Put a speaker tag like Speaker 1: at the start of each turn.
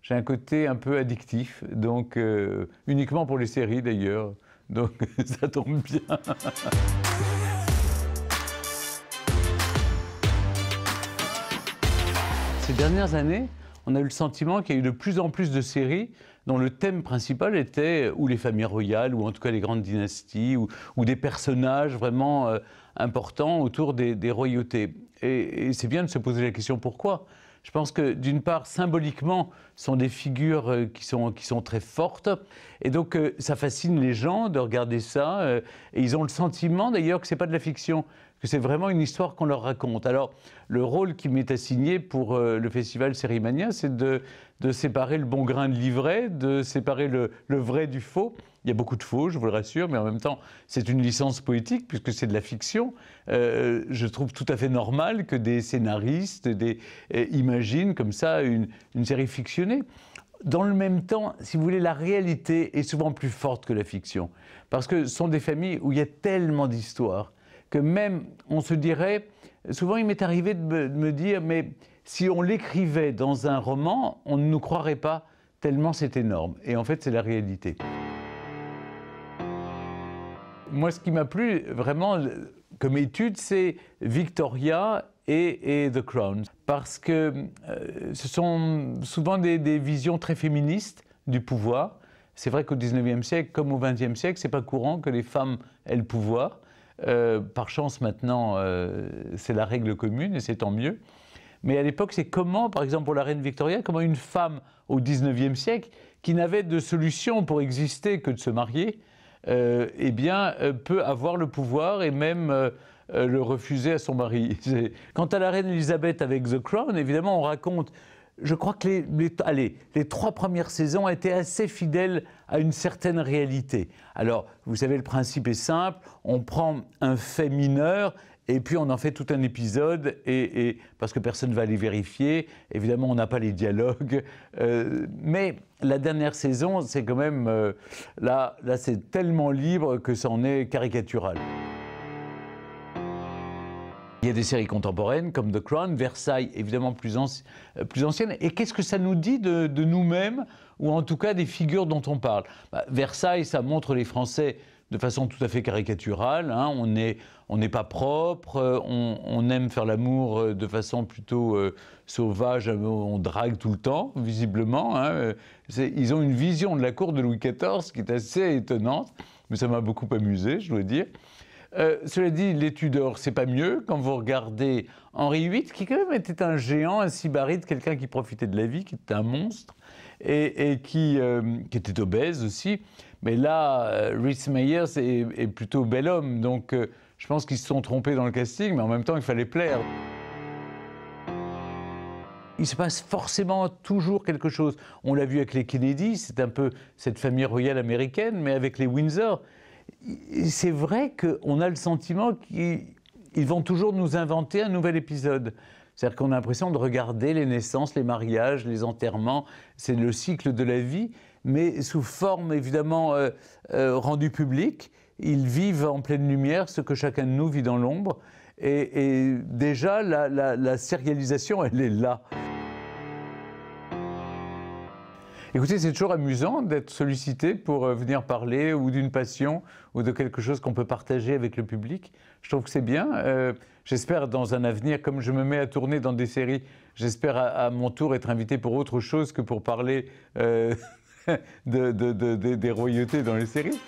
Speaker 1: j'ai un côté un peu addictif, donc uniquement pour les séries d'ailleurs, donc ça tombe bien. Ces dernières années, on a eu le sentiment qu'il y a eu de plus en plus de séries dont le thème principal était ou les familles royales, ou en tout cas les grandes dynasties, ou des personnages vraiment importants autour des royautés. Et c'est bien de se poser la question pourquoi. Je pense que d'une part, symboliquement, ce sont des figures qui sont très fortes, et donc ça fascine les gens de regarder ça, et ils ont le sentiment d'ailleurs que ce n'est pas de la fiction, que c'est vraiment une histoire qu'on leur raconte. Alors, le rôle qui m'est assigné pour le festival Sérimania, c'est de séparer le bon grain de l'ivraie, de séparer le vrai du faux. Il y a beaucoup de faux, je vous le rassure, mais en même temps, c'est une licence poétique, puisque c'est de la fiction. Je trouve tout à fait normal que des scénaristes imaginent comme ça une série fictionnée. Dans le même temps, si vous voulez, la réalité est souvent plus forte que la fiction. Parce que ce sont des familles où il y a tellement d'histoires que même, on se dirait, souvent il m'est arrivé de me dire, mais si on l'écrivait dans un roman, on ne nous croirait pas tellement c'est énorme. Et en fait, c'est la réalité. Moi, ce qui m'a plu vraiment comme étude, c'est Victoria et The Crown. Parce que ce sont souvent des visions très féministes du pouvoir. C'est vrai qu'au XIXe siècle, comme au XXe siècle, c'est pas courant que les femmes aient le pouvoir. Par chance, maintenant, c'est la règle commune, et c'est tant mieux. Mais à l'époque, c'est comment, par exemple pour la reine Victoria, comment une femme au XIXe siècle, qui n'avait de solution pour exister que de se marier, eh bien, peut avoir le pouvoir et même le refuser à son mari. Quant à la reine Elisabeth avec The Crown, évidemment, on raconte... Je crois que les 3 premières saisons étaient assez fidèles à une certaine réalité. Alors, vous savez, le principe est simple, on prend un fait mineur et puis on en fait tout un épisode, parce que personne ne va aller vérifier. Évidemment, on n'a pas les dialogues. Mais la dernière saison, c'est quand même... là c'est tellement libre que c'en est caricatural. Il y a des séries contemporaines comme The Crown, Versailles, évidemment plus ancienne. Et qu'est-ce que ça nous dit de nous-mêmes, ou en tout cas des figures dont on parle? Versailles, ça montre les Français de façon tout à fait caricaturale. Hein. On n'est pas propre, on aime faire l'amour de façon plutôt sauvage, on drague tout le temps, visiblement. Hein. Ils ont une vision de la cour de Louis XIV qui est assez étonnante, mais ça m'a beaucoup amusé, je dois dire. Cela dit, les Tudors, c'est pas mieux. Quand vous regardez Henri VIII, qui quand même était un géant, un sybarite, quelqu'un qui profitait de la vie, qui était un monstre, et qui était obèse aussi. Mais là, Rhys Meyers est plutôt bel homme, donc je pense qu'ils se sont trompés dans le casting, mais en même temps, il fallait plaire. Il se passe forcément toujours quelque chose. On l'a vu avec les Kennedy, c'est un peu cette famille royale américaine, mais avec les Windsor, c'est vrai qu'on a le sentiment qu'ils vont toujours nous inventer un nouvel épisode. C'est-à-dire qu'on a l'impression de regarder les naissances, les mariages, les enterrements, c'est le cycle de la vie, mais sous forme évidemment rendue publique. Ils vivent en pleine lumière ce que chacun de nous vit dans l'ombre. Et déjà, la sérialisation, elle est là. Écoutez, c'est toujours amusant d'être sollicité pour venir parler ou d'une passion ou de quelque chose qu'on peut partager avec le public. Je trouve que c'est bien. J'espère dans un avenir, comme je me mets à tourner dans des séries, j'espère à mon tour être invité pour autre chose que pour parler des royautés dans les séries.